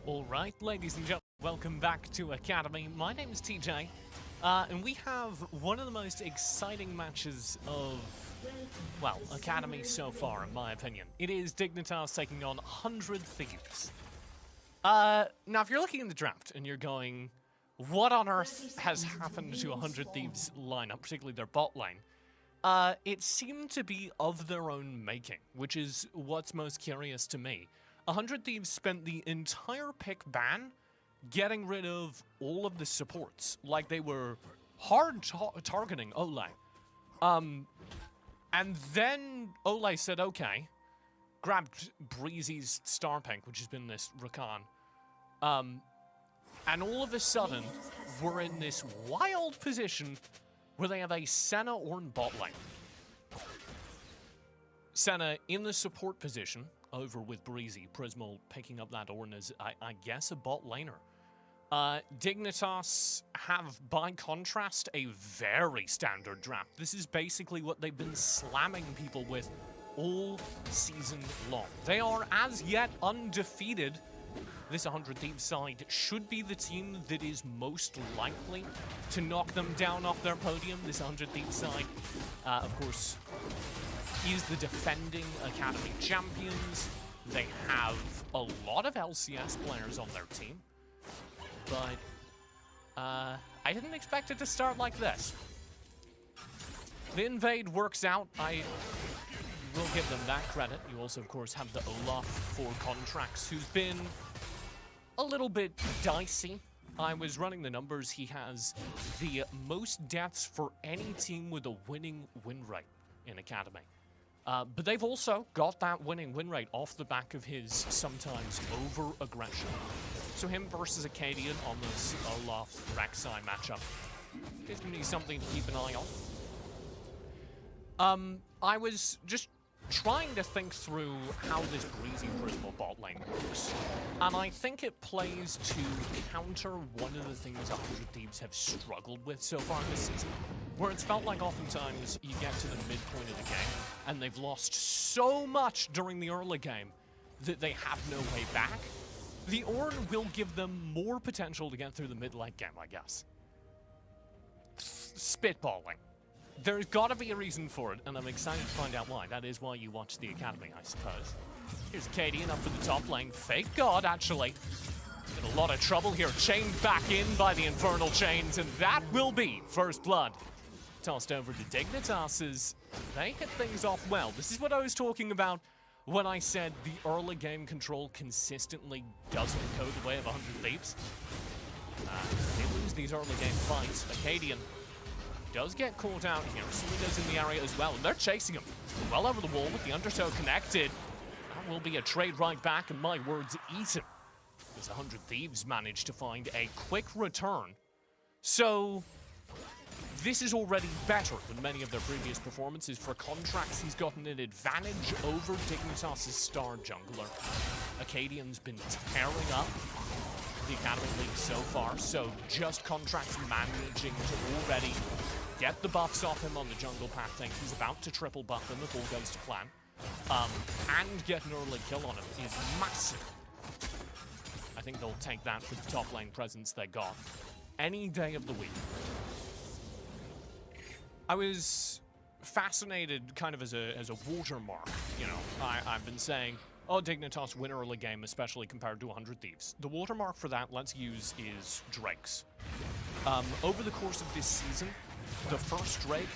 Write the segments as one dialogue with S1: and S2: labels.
S1: Alright, ladies and gentlemen, welcome back to Academy. My name is TJ, and we have one of the most exciting matches of, well, Academy so far, in my opinion. It is Dignitas taking on 100 Thieves. Now, if you're looking in the draft and you're going, what on earth has happened to 100 Thieves lineup, particularly their bot lane? It seemed to be of their own making, which is what's most curious to me. 100 Thieves spent the entire pick ban getting rid of all of the supports, like they were hard targeting Ole. And then Ole said, okay, grabbed Breezy's star pick, which has been this Rakan. And all of a sudden, we're in this wild position where they have a Senna Ornn bot lane. Senna in the support position, over with Breezy. Prismal picking up that Ornn as, I guess, a bot laner. Dignitas have, by contrast, a very standard draft. This is basically what they've been slamming people with all season long. They are, as yet, undefeated. This 100 Thieves side should be the team that is most likely to knock them down off their podium. This 100 Thieves side, of course, is the defending Academy champions. They have a lot of LCS players on their team. But I didn't expect it to start like this. The invade works out. I will give them that credit. You also, of course, have the Olaf for contracts, who's been a little bit dicey. I was running the numbers. He has the most deaths for any team with a winning win rate in Academy. But they've also got that winning win rate off the back of his sometimes over-aggression. So him versus Acadian on this Olaf-Rek'Sai matchup is going to be something to keep an eye on. I was just trying to think through how this Breezy Prismal bot lane works. And I think it plays to counter one of the things 100 Thieves have struggled with so far this season, where it's felt like oftentimes you get to the midpoint of the game, and they've lost so much during the early game that they have no way back. The Ornn will give them more potential to get through the mid-late game, I guess. Spitballing. There's got to be a reason for it, and I'm excited to find out why. That is why you watch the Academy, I suppose. Here's Acadian up for the top lane. Fake God, actually. In a lot of trouble here. Chained back in by the Infernal Chains, and that will be first blood. Tossed over to Dignitas as they hit things off well. This is what I was talking about when I said the early game control consistently doesn't go the way of 100 Thieves. They lose these early game fights. Acadian does get caught out here. Sulida's in the area as well, and they're chasing him well over the wall with the Undertow connected. That will be a trade right back, and my words, eaten. As 100 Thieves managed to find a quick return. So this is already better than many of their previous performances. For contracts, he's gotten an advantage over Dignitas' star jungler. Acadian's been tearing up the Academy League so far, so just contracts managing to already get the buffs off him on the jungle path thing. He's about to triple buff him if all goes to plan. And get an early kill on him is massive. I think they'll take that for the top lane presence they got any day of the week. I was fascinated kind of as a watermark, you know. I've been saying, oh, Dignitas win early game, especially compared to 100 Thieves. The watermark for that, let's use, is Drakes. Over the course of this season, the first Drake,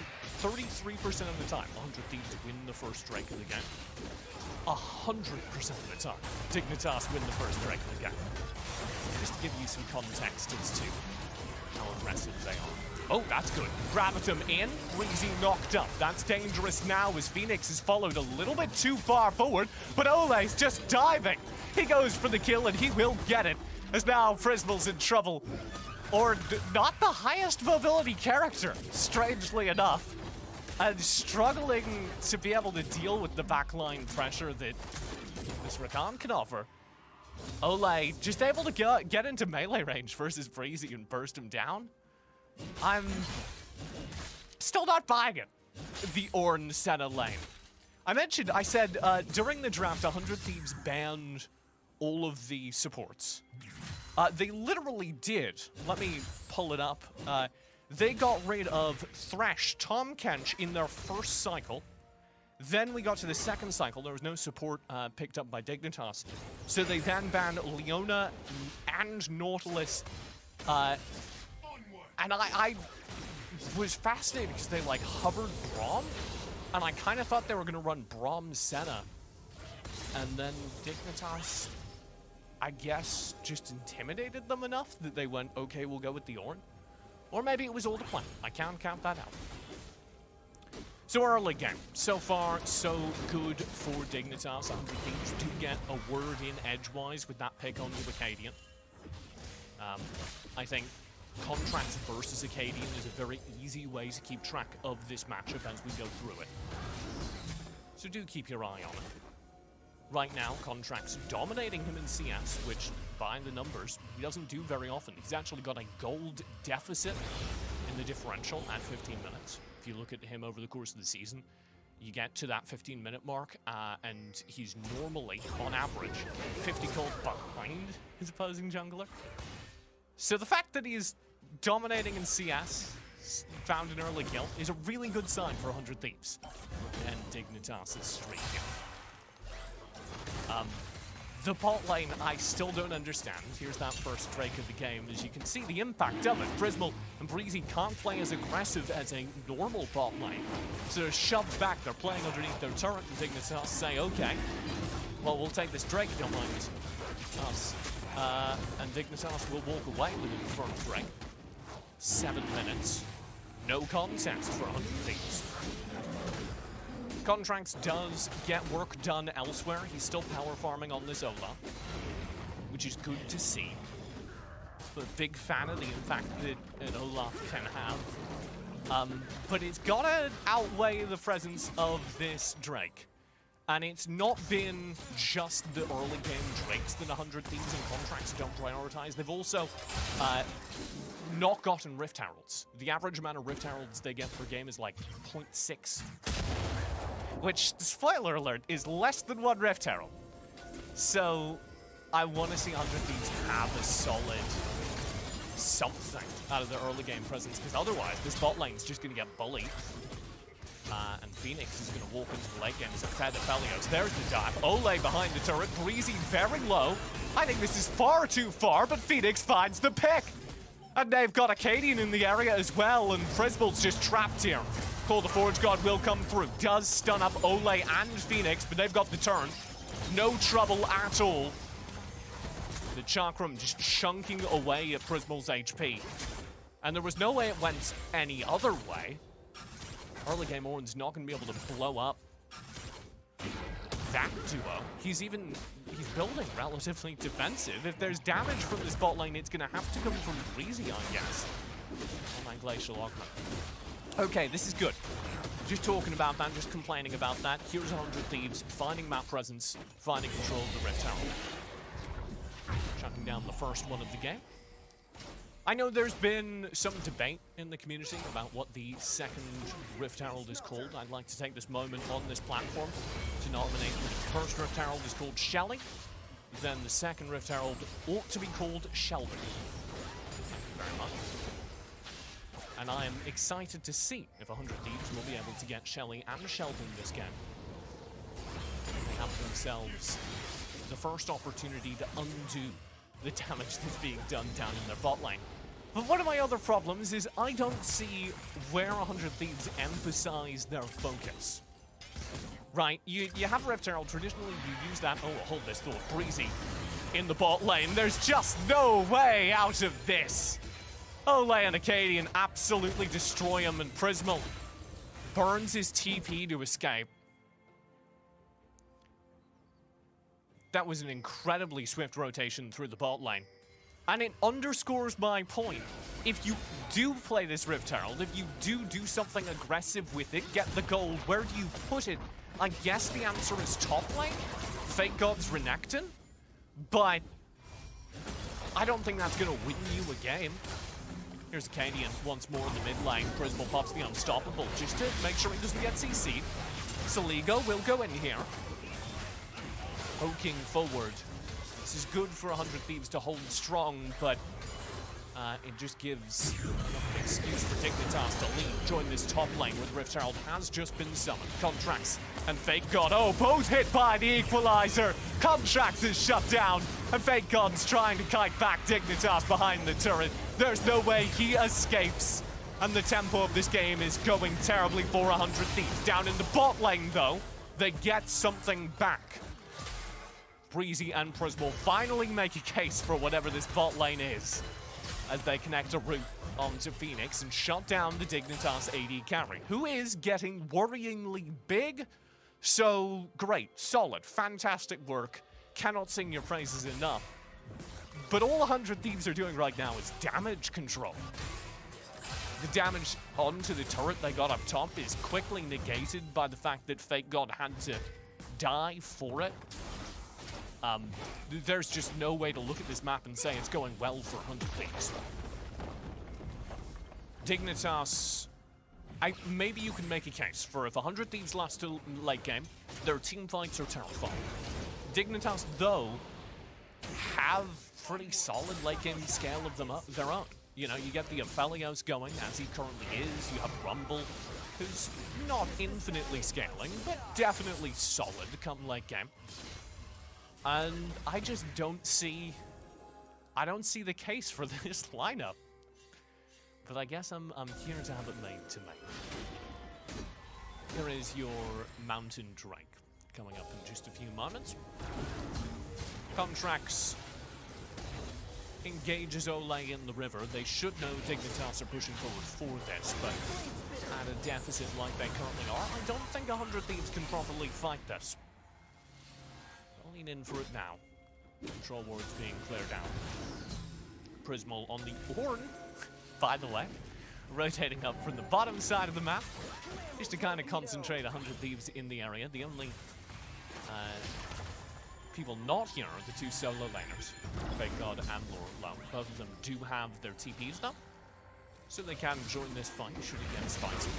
S1: 33% of the time, 100 Thieves win the first Drake of the game. 100% of the time, Dignitas win the first Drake of the game. Just to give you some context as to how aggressive they are. Oh, that's good. Gravitum in, Breezy knocked up. That's dangerous now as Phoenix has followed a little bit too far forward, but Ole's just diving. He goes for the kill and he will get it, as now Prismal's in trouble. Or not the highest mobility character, strangely enough, and struggling to be able to deal with the backline pressure that this Rakan can offer. Ole just able to get into melee range versus Breezy and burst him down. I'm still not buying it. The Ornn Senna lane. I said during the draft, 100 Thieves banned all of the supports. They literally did. Let me pull it up. They got rid of Thresh, Tom Kench in their first cycle. Then we got to the second cycle. There was no support picked up by Dignitas. So they then banned Leona and Nautilus. And I was fascinated because they, like, hovered Braum. And I kind of thought they were going to run Braum Senna. And then Dignitas, I guess, just intimidated them enough that they went, okay, we'll go with the Ornn. Or maybe it was all the plan. I can't count that out. So early game. So far, so good for Dignitas. 100 Thieves do get a word in edgewise with that pick on the Acadian. I think Contracts versus Acadian is a very easy way to keep track of this matchup as we go through it. So do keep your eye on it. Right now, Contracts dominating him in CS, which, by the numbers, he doesn't do very often. He's actually got a gold deficit in the differential at 15 minutes. If you look at him over the course of the season, you get to that 15-minute mark, and he's normally, on average, 50 gold behind his opposing jungler. So the fact that he's dominating in CS, found an early kill, is a really good sign for 100 Thieves. And Dignitas is streaking. The bot lane, I still don't understand. Here's that first Drake of the game. As you can see, the impact of it. Prismal and Breezy can't play as aggressive as a normal bot lane. So they're shoved back. They're playing underneath their turret, and Dignitas say, okay, well, we'll take this Drake if you don't mind us. And Dignitas will walk away with a confirmed Drake. 7 minutes. No contest for 100 Thieves. Contracts does get work done elsewhere. He's still power farming on this Olaf, which is good to see. But a big fan of the impact that an Olaf can have. But it's gotta outweigh the presence of this Drake. And it's not been just the early game Drakes that 100 Thieves and Contracts don't prioritize. They've also not gotten Rift Heralds. The average amount of Rift Heralds they get per game is like 0.6. Which, spoiler alert, is less than 1 Rift Herald. So, I want to see 100 Thieves have a solid something out of their early game presence, because otherwise, this bot lane's just going to get bullied. And Phoenix is going to walk into the late game as a Feather Felios. There's the dive. Ole behind the turret. Breezy very low. I think this is far too far, but Phoenix finds the pick. And they've got Acadian in the area as well, and Prismal's just trapped here. Call the Forge God will come through. Does stun up Ole and Phoenix, but they've got the turn. No trouble at all. The Chakram just chunking away at Prismal's HP. And there was no way it went any other way. Early game Ornn's not going to be able to blow up that duo. He's building relatively defensive. If there's damage from this bot lane, it's going to have to come from Breezy, I guess. On that Glacial Augment. Okay, this is good. Just talking about that, just complaining about that. Here's 100 Thieves, finding map presence, finding control of the Rift Herald. Shutting down the first one of the game. I know there's been some debate in the community about what the second Rift Herald is called. I'd like to take this moment on this platform to nominate the first Rift Herald is called Shelly. Then the second Rift Herald ought to be called Sheldon. Thank you very much. And I am excited to see if 100 Thieves will be able to get Shelly and Sheldon this game. They have themselves the first opportunity to undo the damage that's being done down in their bot lane. But one of my other problems is I don't see where 100 Thieves emphasize their focus. Right, you have Rift Herald, traditionally you use that, oh, hold this thought, Breezy in the bot lane. There's just no way out of this. Ole and Acadian absolutely destroy him, and Prismal burns his TP to escape. That was an incredibly swift rotation through the bot lane. And it underscores my point. If you do play this Rift Herald, if you do something aggressive with it, get the gold, where do you put it? I guess the answer is top lane, Fake God's Renekton, but I don't think that's going to win you a game. Here's Acadian once more in the mid lane. Prismal pops the Unstoppable just to make sure he doesn't get CC'd. Soligo will go in here. Poking forward. This is good for 100 Thieves to hold strong, but it just gives an excuse for Dignitas to lead. Join this top lane where the Rift Herald has just been summoned. Contracts and Fake God. Oh, both hit by the Equalizer. Contracts is shut down, and Fake God's trying to kite back Dignitas behind the turret. There's no way he escapes, and the tempo of this game is going terribly for 100 Thieves. Down in the bot lane, though, they get something back. Breezy and Prismal finally make a case for whatever this bot lane is, as they connect a route onto Phoenix and shut down the Dignitas AD carry, who is getting worryingly big. So great, solid, fantastic work. Cannot sing your praises enough. But all 100 Thieves are doing right now is damage control. The damage onto the turret they got up top is quickly negated by the fact that Fake God had to die for it. There's just no way to look at this map and say it's going well for 100 Thieves. Dignitas, maybe you can make a case for if 100 Thieves last till late game, their team fights are terrifying. Dignitas, though, have pretty solid late game scale of their own. You know, you get the Aphelios going, as he currently is. You have Rumble, who's not infinitely scaling, but definitely solid come late game. And I just don't see the case for this lineup. But I guess I'm here to have it made to me. Here is your Mountain Drake coming up in just a few moments. Contracts engages Olay in the river. They should know Dignitas are pushing forward for this, but at a deficit like they currently are, I don't think 100 Thieves can properly fight this. Lean in for it now. Control wards being cleared out. Prismal on the horn, by the way, rotating up from the bottom side of the map, just to kind of concentrate 100 Thieves in the area. The only people not here are the two solo laners, Fake God and Laurel. Both of them do have their TPs though, so they can join this fight should it get spicy.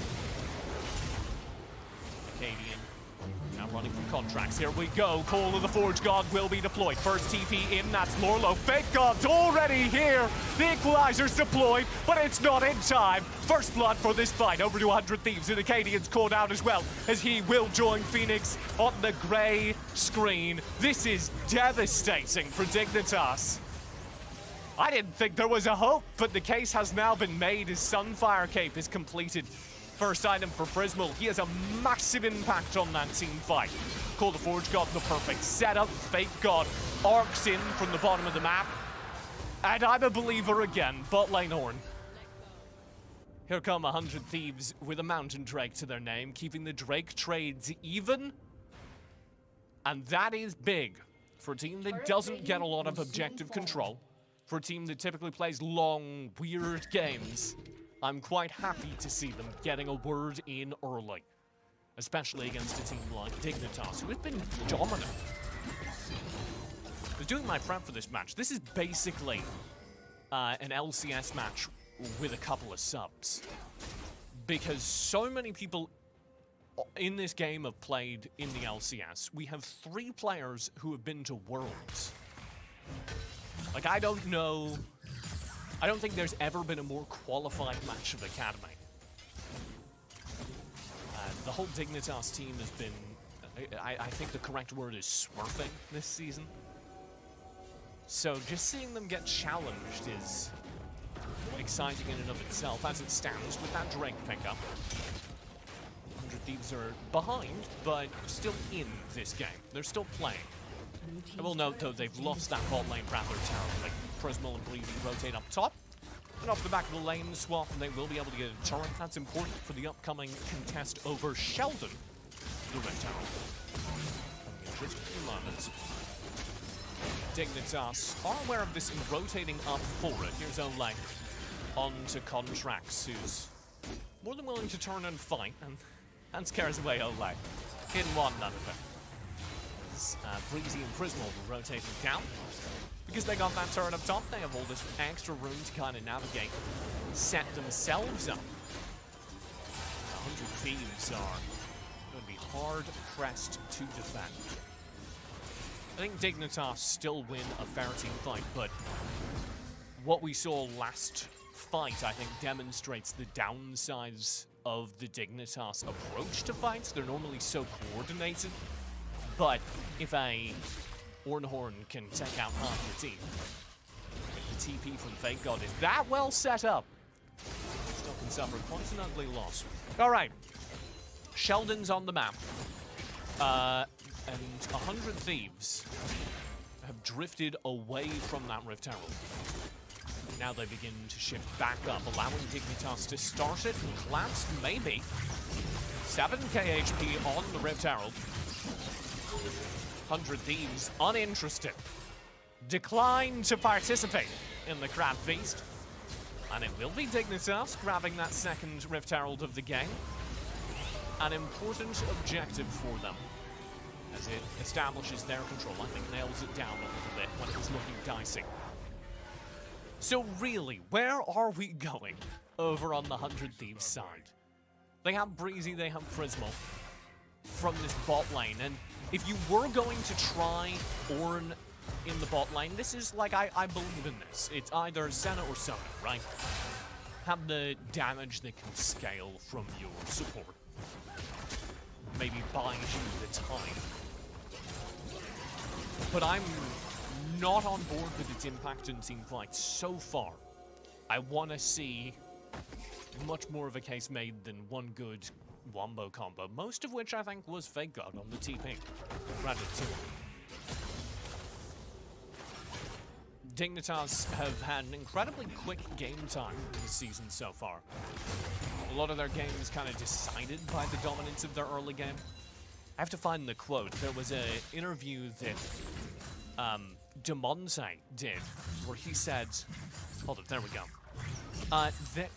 S1: Acadian now running from Contracts. Here we go. Call of the Forge God will be deployed. First TP in, that's Lorlo. Fake God's already here. The Equalizer's deployed, but it's not in time. First blood for this fight. Over to 100 Thieves, and Acadian's called out as well, as he will join Phoenix on the grey screen. This is devastating for Dignitas. I didn't think there was a hope, but the case has now been made. His Sunfire Cape is completed. First item for Prismal. He has a massive impact on that team fight. Call the Forge God, the perfect setup. Fake God arcs in from the bottom of the map. And I'm a believer again. Bot lane horn. Here come 100 Thieves with a Mountain Drake to their name, keeping the Drake trades even. And that is big for a team that doesn't get a lot of objective control. For a team that typically plays long, weird games. I'm quite happy to see them getting a word in early, especially against a team like Dignitas, who have been dominant. I was doing my prep for this match. This is basically an LCS match with a couple of subs, because so many people in this game have played in the LCS. We have 3 players who have been to Worlds. Like, I don't think there's ever been a more qualified match of Academy. The whole Dignitas team has been, I think the correct word is smurfing this season. So just seeing them get challenged is exciting in and of itself, as it stands with that Drake pickup. 100 Thieves are behind, but still in this game. They're still playing. I will note, though, they've lost that bot lane rather terribly. Prismal and Breezy rotate up top. And off the back of the lane swap, and they will be able to get a turret. That's important for the upcoming contest over Sheldon, the Rift Herald. Coming in just a few moments. Dignitas are aware of this and rotating up for it. Here's Olay on to Contracts, who's more than willing to turn and fight, and scares away Olay. In one, none of it. Breezy and Prismal will rotate down. Because they got that turret up top, they have all this extra room to kind of navigate, set themselves up. 100 Thieves are going to be hard pressed to defend. I think Dignitas still win a fair team fight, but what we saw last fight, I think, demonstrates the downsides of the Dignitas approach to fights. They're normally so coordinated, but if a Ornhorn can take out half your team, if the TP from Fake God is that well set up, still can suffer quite an ugly loss. All right, Sheldon's on the map, and 100 Thieves have drifted away from that Rift Herald. Now they begin to shift back up, allowing Dignitas to start it and collapse, maybe. 7k HP on the Rift Herald. 100 Thieves uninterested. Decline to participate in the Crab Feast. And it will be Dignitas grabbing that second Rift Herald of the game. An important objective for them, as it establishes their control. I think nails it down a little bit when it was looking dicey. So really, where are we going over on the 100 Thieves side? They have Breezy, they have Prismal from this bot lane, and if you were going to try Ornn in the bot lane, this is like, I believe in this. It's either Senna or Sona, right? Have the damage that can scale from your support. Maybe buying you the time. But I'm not on board with its impact in team fights so far. I want to see much more of a case made than one good wombo combo, most of which I think was Fake God on the TP. Rather two. Dignitas have had an incredibly quick game time this season so far. A lot of their games kind of decided by the dominance of their early game. I have to find the quote. There was an interview that Demonte did, where he said, hold it, there we go.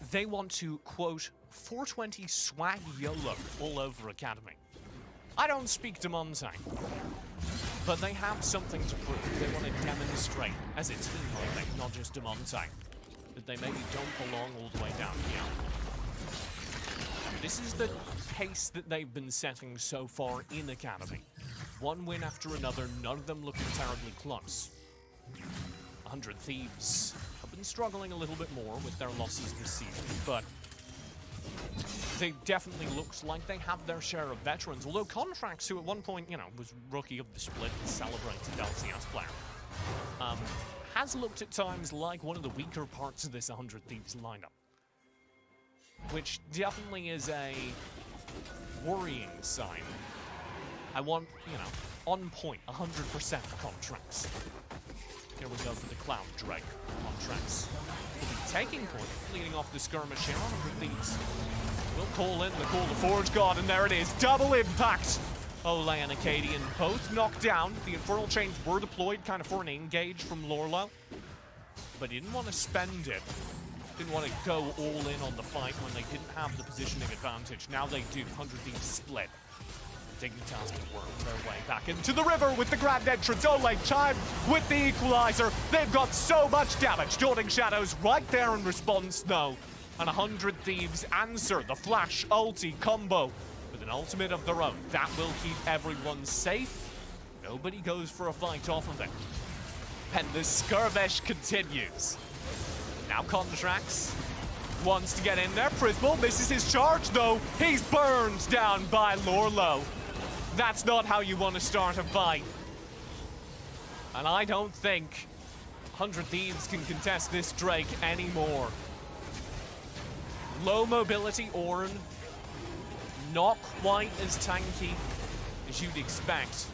S1: They want to, quote, 420 swag YOLO all over Academy. I don't speak Demonte, but they have something to prove. They want to demonstrate, as a team, I think, not just Demonte, that they maybe don't belong all the way down here. This is the pace that they've been setting so far in Academy. One win after another, none of them looking terribly close. 100 Thieves have been struggling a little bit more with their losses this season, but they definitely looks like they have their share of veterans, although Contracts, who at one point, you know, was rookie of the split and celebrated LCS player, has looked at times like one of the weaker parts of this 100 Thieves lineup. Which definitely is a worrying sign. I want, you know, on point, 100% Contracts. Here we go for the Cloud Drake. Contracts will be taking point, leading off the skirmish here. 100 Thieves will call in the Call to Forge God, and there it is. Double impact! Ole and Acadian both knocked down. The Infernal Chains were deployed kind of for an engage from Lorlo, but he didn't want to spend it. Didn't want to go all in on the fight when they didn't have the positioning advantage. Now they do. 100 Thieves split. Dignitas can work their way back into the river with the grand entrance. Ole chimed with the equalizer. They've got so much damage. Dawning Shadows right there in response, though. And 100 Thieves answer the flash ulti combo with an ultimate of their own. That will keep everyone safe. Nobody goes for a fight off of it. And the skirmish continues. Now Contracts wants to get in there. Prismal misses his charge, though. He's burned down by Lorlo. That's not how you want to start a fight. And I don't think 100 Thieves can contest this Drake anymore. Low mobility Ornn, not quite as tanky as you'd expect.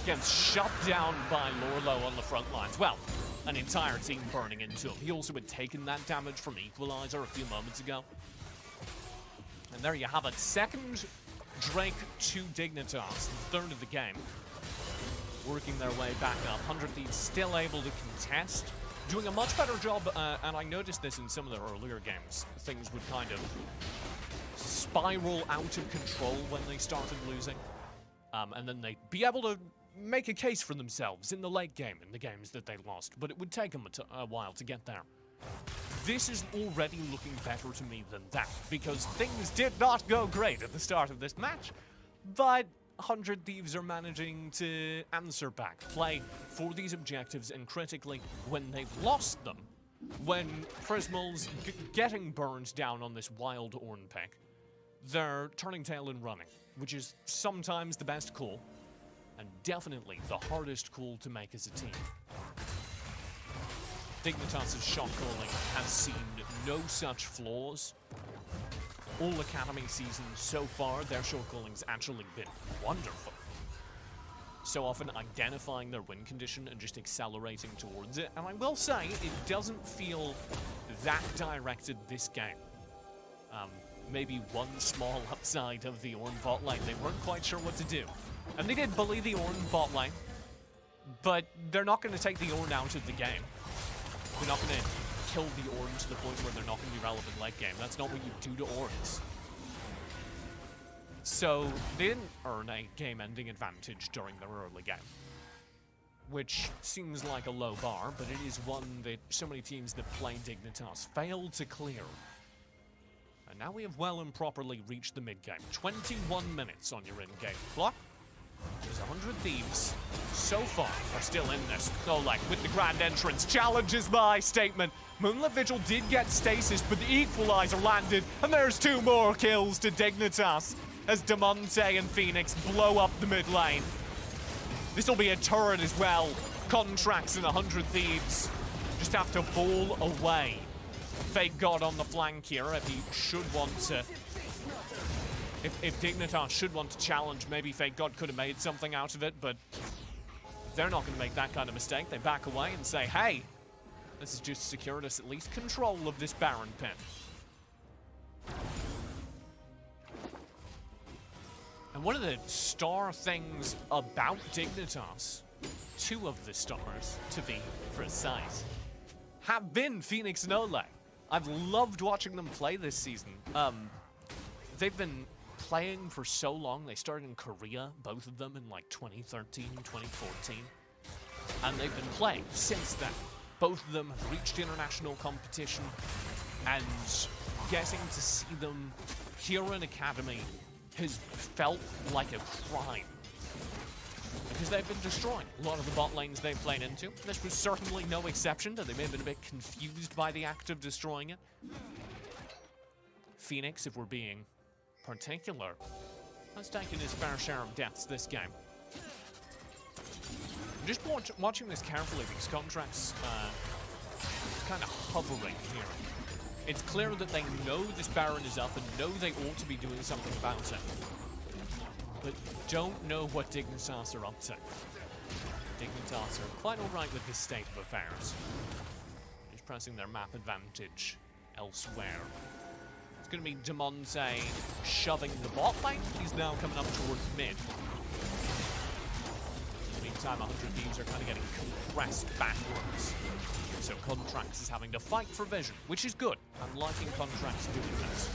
S1: Gets shut down by Lorlo on the front lines. Well, an entire team burning into him. He also had taken that damage from Equalizer a few moments ago. And there you have it. Second Drake to Dignitas, third of the game. Working their way back up. 100 Thieves still able to contest. Doing a much better job, and I noticed this in some of their earlier games. Things would kind of spiral out of control when they started losing. And then they'd be able to make a case for themselves in the late game, in the games that they lost. But it would take them a while to get there. This is already looking better to me than that, because things did not go great at the start of this match. But 100 Thieves are managing to answer back, play for these objectives, and critically, when they've lost them, when Prismal's getting burned down on this wild Ornn pick, they're turning tail and running, which is sometimes the best call, and definitely the hardest call to make as a team. Dignitas' shot calling has seen no such flaws. All Academy seasons so far, their shot calling's actually been wonderful. So often identifying their win condition and just accelerating towards it. And I will say, it doesn't feel that directed this game. Maybe one small upside of the Ornn bot lane. They weren't quite sure what to do. And they did bully the Ornn bot lane, but they're not going to take the Ornn out of the game. They're not going to kill the Ornn to the point where they're not going to be relevant late game. That's not what you do to Ornns. So they didn't earn a game-ending advantage during their early game, which seems like a low bar, but it is one that so many teams that play Dignitas failed to clear. And now we have well and properly reached the mid-game. 21 minutes on your in-game clock. There's 100 Thieves so far are still in this. Oleg with the grand entrance challenges my statement. Moonlit Vigil did get stasis, but the equalizer landed, and there's 2 more kills to Dignitas as Demonte and Phoenix blow up the mid lane. This will be a turret as well. Contracts and 100 Thieves just have to ball away. Fake God on the flank here if he should want to. If Dignitas should want to challenge, maybe Fake God could have made something out of it, but they're not going to make that kind of mistake. They back away and say, hey, this has just secured us at least control of this Baron pin. And one of the star things about Dignitas, 2 of the stars, to be precise, have been Phoenix and Oleg. I've loved watching them play this season. They've been playing for so long. They started in Korea, both of them, in like 2013, 2014. And they've been playing since then. Both of them have reached international competition, and getting to see them here in Academy has felt like a crime. Because they've been destroying a lot of the bot lanes they've played into. This was certainly no exception, though they may have been a bit confused by the act of destroying it. Phoenix, if we're being particular, has taken his fair share of deaths this game. I'm just watching this carefully. These contracts kind of hovering here. It's clear that they know this Baron is up and know they ought to be doing something about it, but don't know what Dignitas are up to. Dignitas are quite alright with this state of affairs. Just pressing their map advantage elsewhere. It's going to be Demonte shoving the bot lane. He's now coming up towards mid. In the meantime, 100 Thieves are kind of getting compressed backwards. So Contracts is having to fight for vision, which is good. I'm liking Contracts doing this.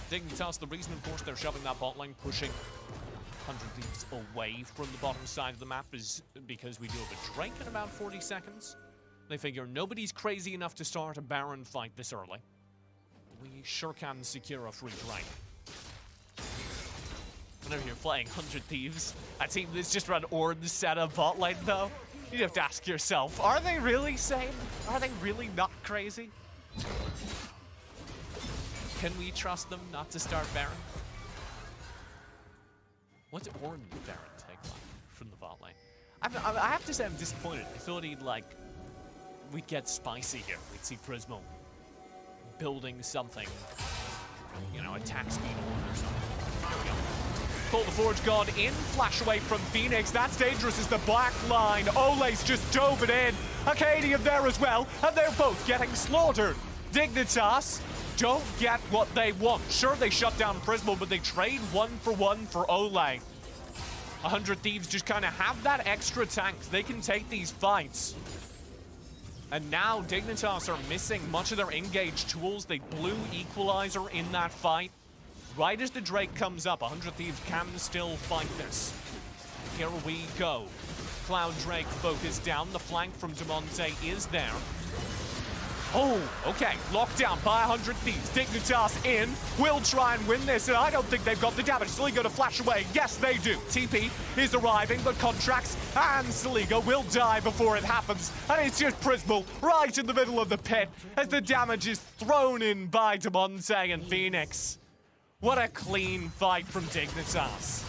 S1: Dignitas, the reason, of course, they're shoving that bot lane, pushing 100 Thieves away from the bottom side of the map is because we do have a Drake in about 40 seconds. They figure nobody's crazy enough to start a Baron fight this early. We sure can secure a free Drake. Whenever you're playing 100 Thieves, a team that's just run Ornn set a bot lane, though, you have to ask yourself, are they really sane? Are they really not crazy? Can we trust them not to start Baron? What's Ornn Baron take like from the bot lane? I have to say I'm disappointed. I thought we'd get spicy here. We'd see Prismo building something, you know, attack speed Ornn or something. Here we go. Pull the Forge God in, flash away from Phoenix. That's dangerous as the black line. Ole's just dove it in. Acadian there as well, and they're both getting slaughtered. Dignitas don't get what they want. Sure, they shut down Prismal, but they trade 1-for-1 for Ole. 100 Thieves just kind of have that extra tank. They can take these fights. And now Dignitas are missing much of their engaged tools. They blew Equalizer in that fight. Right as the Drake comes up, 100 Thieves can still fight this. Here we go. Cloud Drake focused down. The flank from Demonte is there. Oh, okay. Locked down by 100 Thieves. Dignitas in. Will try and win this, and I don't think they've got the damage. Saliga to flash away. Yes, they do. TP is arriving, but Contracts and Saliga will die before it happens. And it's just Prismal right in the middle of the pit as the damage is thrown in by Damonte and Phoenix. What a clean fight from Dignitas.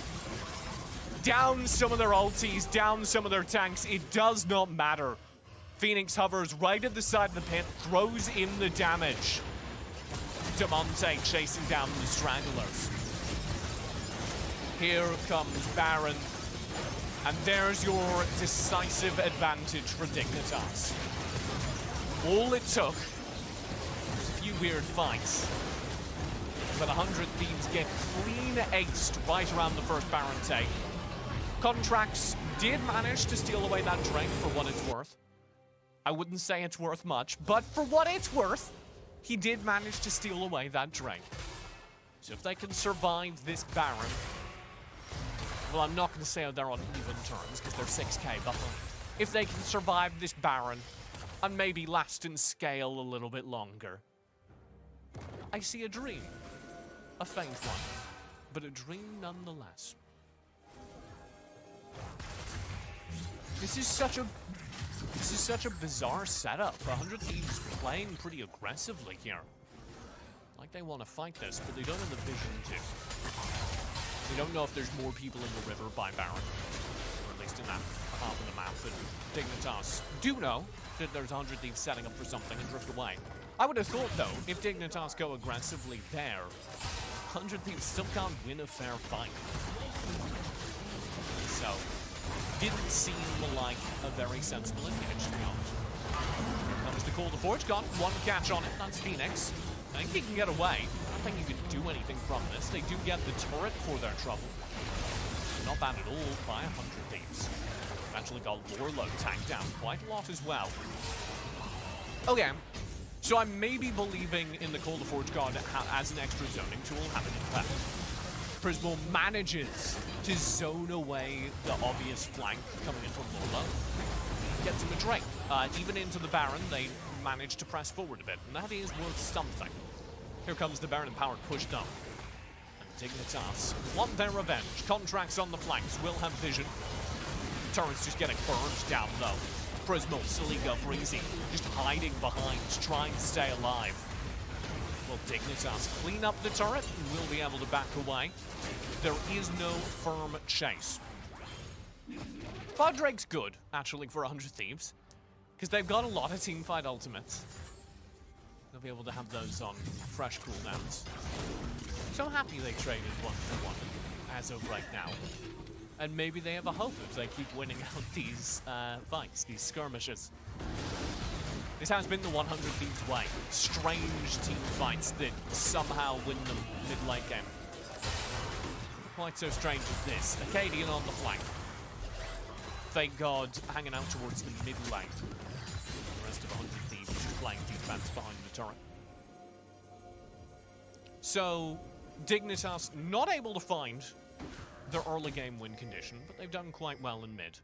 S1: Down some of their ultis, down some of their tanks. It does not matter. Phoenix hovers right at the side of the pit, throws in the damage. Damonte chasing down the Stranglers. Here comes Baron. And there's your decisive advantage for Dignitas. All it took was a few weird fights. But 100 Thieves get clean aced right around the first Baron take. Contracts did manage to steal away that Drake for what it's worth. I wouldn't say it's worth much, but for what it's worth, he did manage to steal away that Drake. So if they can survive this Baron, well, I'm not going to say they're on even terms, because they're 6k behind. If they can survive this Baron, and maybe last in scale a little bit longer, I see a dream. A faint one, but a dream nonetheless. This is such a bizarre setup. 100 Thieves playing pretty aggressively here. Like they want to fight this, but they don't have the vision to. We don't know if there's more people in the river by Baron, or at least in that half of the map. But Dignitas do know that there's 100 Thieves setting up for something and drift away. I would have thought, though, if Dignitas go aggressively there, 100 Thieves still can't win a fair fight. So, didn't seem like a very sensible engage, to be honest. Here comes the Call to Forge. Got one catch on it. That's Phoenix. I think he can get away. I don't think you can do anything from this. They do get the turret for their trouble. Not bad at all by 100 Thieves. Eventually got Lorlo tanked down quite a lot as well. Okay. So I may be believing in the Call to Forge God as an extra zoning tool having an effect. Prismal manages to zone away the obvious flank coming in from Lorlo. Gets him a Drake. Even into the Baron, they manage to press forward a bit, and that is worth something. Here comes the Baron powered push down. And Dignitas want their revenge. Contracts on the flanks will have vision. Turret's just getting burned down though. Prismal, Saliga, Breezy, just hiding behind, trying to stay alive. Well, Dignitas clean up the turret and will be able to back away. There is no firm chase. Drake's good, actually, for 100 Thieves, because they've got a lot of teamfight ultimates. They'll be able to have those on fresh cooldowns. So happy they traded 1-for-1 as of right now. And maybe they have a hope if they keep winning out these fights, these skirmishes. This has been the 100 Thieves way. Strange team fights that somehow win them mid-late game. Quite so strange as this. Acadian on the flank. Fake God hanging out towards the mid-lane. The rest of 100 Thieves just playing defense behind the turret. So, Dignitas not able to find their early game win condition, but they've done quite well in mid.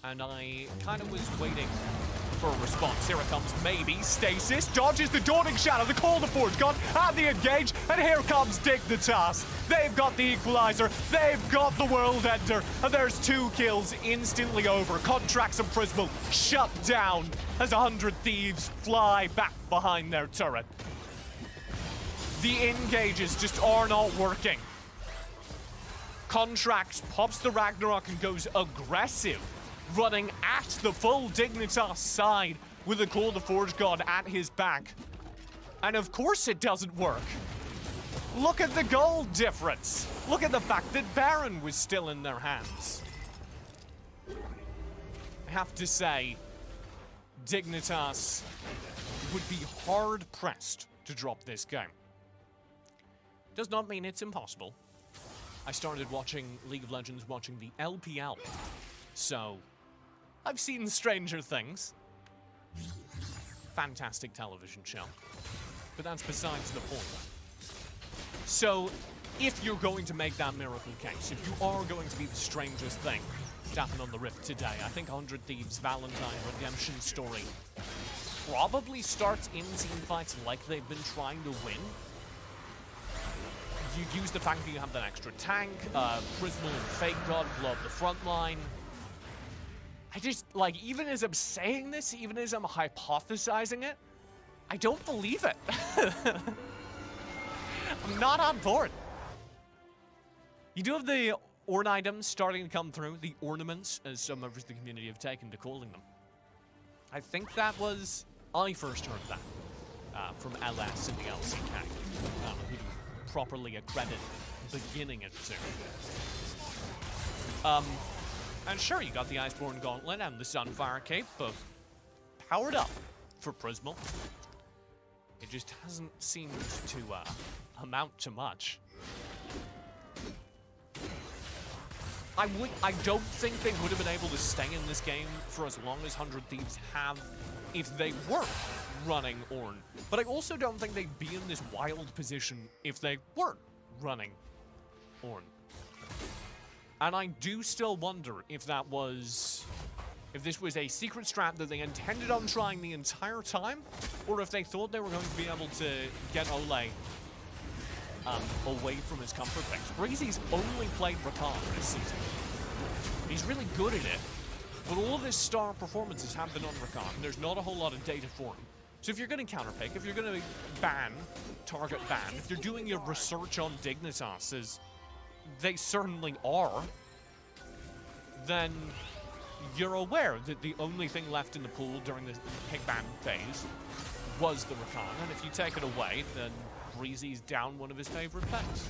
S1: And I kind of was waiting for a response. Here it comes, maybe. Stasis dodges the Dawning Shadow, the Call to Forge gone, and the engage, and here comes Dignitas. They've got the equalizer, they've got the world ender, and there's 2 kills instantly over. Contracts and Prismal shut down as 100 Thieves fly back behind their turret. The engages just are not working. Contracts pops the Ragnarok and goes aggressive, running at the full Dignitas side with the Call to Forge God at his back. And of course it doesn't work. Look at the gold difference. Look at the fact that Baron was still in their hands. I have to say, Dignitas would be hard-pressed to drop this game. Does not mean it's impossible. I started watching League of Legends, watching the LPL. So, I've seen stranger things. Fantastic television show. But that's besides the point. So, if you're going to make that miracle case, if you are going to be the strangest thing to happen on the Rift today, I think 100 Thieves' Valentine redemption story probably starts in teamfights like they've been trying to win. You use the fact that you have that extra tank, Prismal and Fake God blow up the front line. I just, like, even as I'm saying this, even as I'm hypothesizing it, I don't believe it. I'm not on board. You do have the Orn items starting to come through, the ornaments, as some members of the community have taken to calling them. I think that was, I first heard that from LS in the LCK, who properly accredit beginning it to. And sure, you got the Iceborne Gauntlet and the Sunfire Cape, both powered up for Prismal. It just hasn't seemed to amount to much. I don't think they would have been able to stay in this game for as long as 100 Thieves have if they weren't running Ornn. But I also don't think they'd be in this wild position if they weren't running Ornn. And I do still wonder if that was... if this was a secret strat that they intended on trying the entire time, or if they thought they were going to be able to get Ole away from his comfort base. Breezy's only played Rakan this season. He's really good at it, but all of his star performances have been on Rakan. There's not a whole lot of data for him. So if you're going to counterpick, if you're going to target ban, if you're doing your research on Dignitas, as they certainly are, then you're aware that the only thing left in the pool during the pick ban phase was the Rakan, and if you take it away, then Breezy's down one of his favorite picks.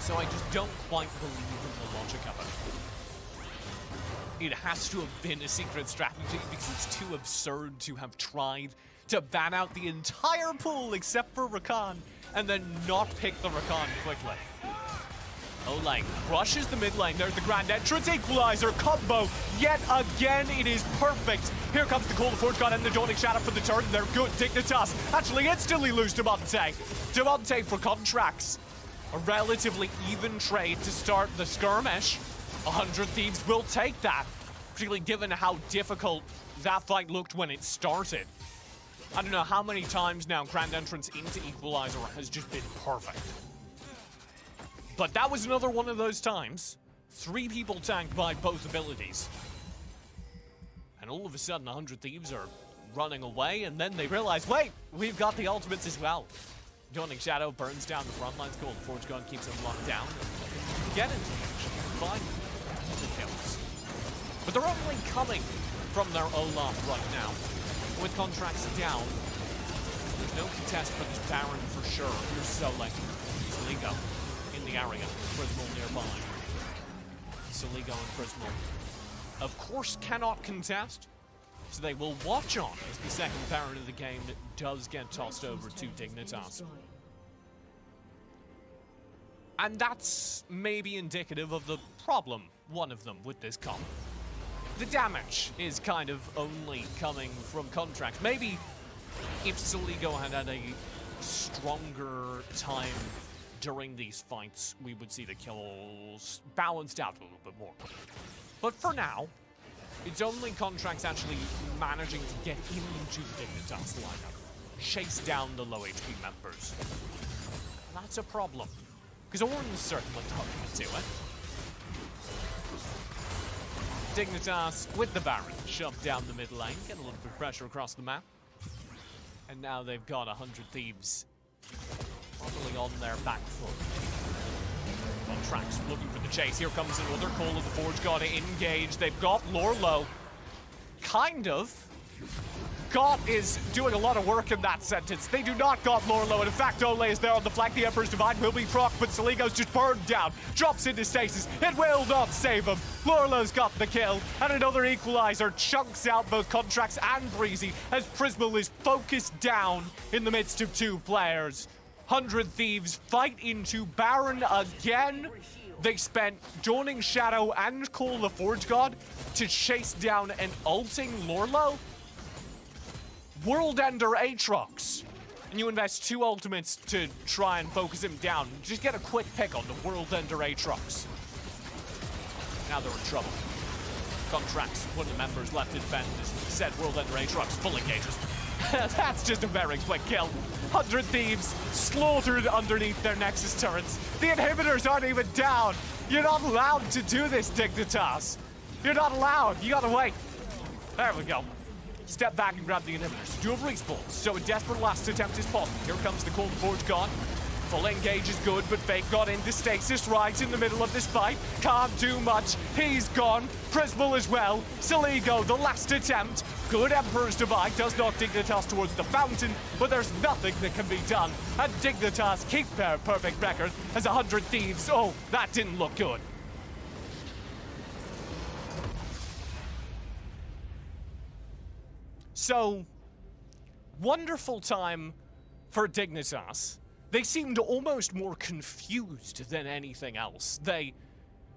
S1: So I just don't quite believe in the logic of it. It has to have been a secret strategy because it's too absurd to have tried to ban out the entire pool except for Rakan and then not pick the Rakan quickly. Ole crushes the mid lane. There's the grand entrance equalizer combo. Yet again, it is perfect. Here comes the Call of Forge God and the Dawning Shadow for the turn. They're good. Dignitas actually instantly lose to Monte. Monte for contracts. A relatively even trade to start the skirmish. 100 Thieves will take that, particularly given how difficult that fight looked when it started. I don't know how many times now grand entrance into equalizer has just been perfect. But that was another one of those times. 3 people tanked by both abilities. And all of a sudden, 100 Thieves are running away, and then they realize, wait, we've got the ultimates as well. Dawning Shadow burns down the front lines. Cold Forge Gun keeps them locked down. Get into the action. Find the kills. But they're only coming from their Olaf right now. With contracts down, there's no contest for this Baron for sure. Here's Soling. Soligo in the area. Prismal nearby. Soligo and Prismal, of course, cannot contest. So they will watch on as the second Baron of the game does get tossed over to Dignitas. And that's maybe indicative of the problem, one of them, with this comp. The damage is kind of only coming from contracts. Maybe if Soligo had had a stronger time during these fights, we would see the kills balanced out a little bit more. But for now, it's only contracts actually managing to get into the Dignitas lineup, chase down the low HP members. And that's a problem, because Ornn's certainly talking to it. Dignitas with the Baron, shoved down the mid lane, get a little bit of pressure across the map. And now they've got 100 Thieves probably on their back foot. Contracts looking for the chase. Here comes another Call of the Forge God to engage. They've got Lorlo. Kind of. God is doing a lot of work in that sentence. They do not got Lorlo, and in fact, Ole is there on the flank. The Emperor's Divine will be proc, but Soligo's just burned down. Drops into stasis. It will not save him. Lorlo's got the kill, and another equalizer chunks out both Contracts and Breezy as Prismal is focused down in the midst of 2 players. 100 Thieves fight into Baron again. They spent Dawning Shadow and Call the Forge God to chase down an ulting Lorlo. World Ender Aatrox. And you invest 2 ultimates to try and focus him down. Just get a quick pick on the World Ender Aatrox. Now they're in trouble. Contracts, one of the members left to defend this said World End Rage Rocks full engages. That's just a very quick kill. 100 Thieves slaughtered underneath their Nexus turrets. The inhibitors aren't even down. You're not allowed to do this, Dignitas. You're not allowed. You gotta wait. There we go. Step back and grab the inhibitors. Do a respawn, so a desperate last attempt is possible. Here comes the Cold Forge God. Full engage is good, but Fake got into stasis right in the middle of this fight. Can't do much. He's gone. Prismal as well. Siligo, the last attempt. Good Emperor's Divide does knock Dignitas towards the fountain, but there's nothing that can be done. And Dignitas keep their perfect record as 100 Thieves. Oh, that didn't look good. So, wonderful time for Dignitas. They seemed almost more confused than anything else. They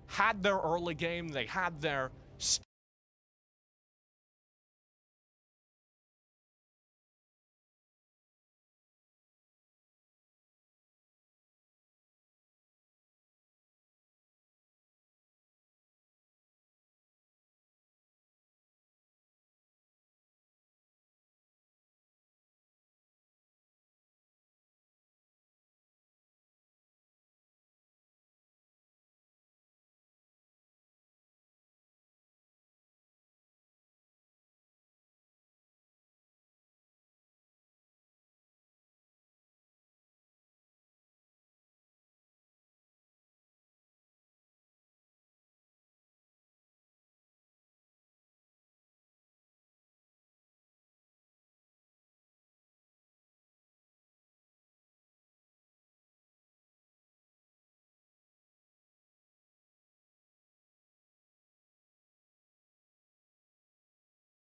S1: had their early game, they had their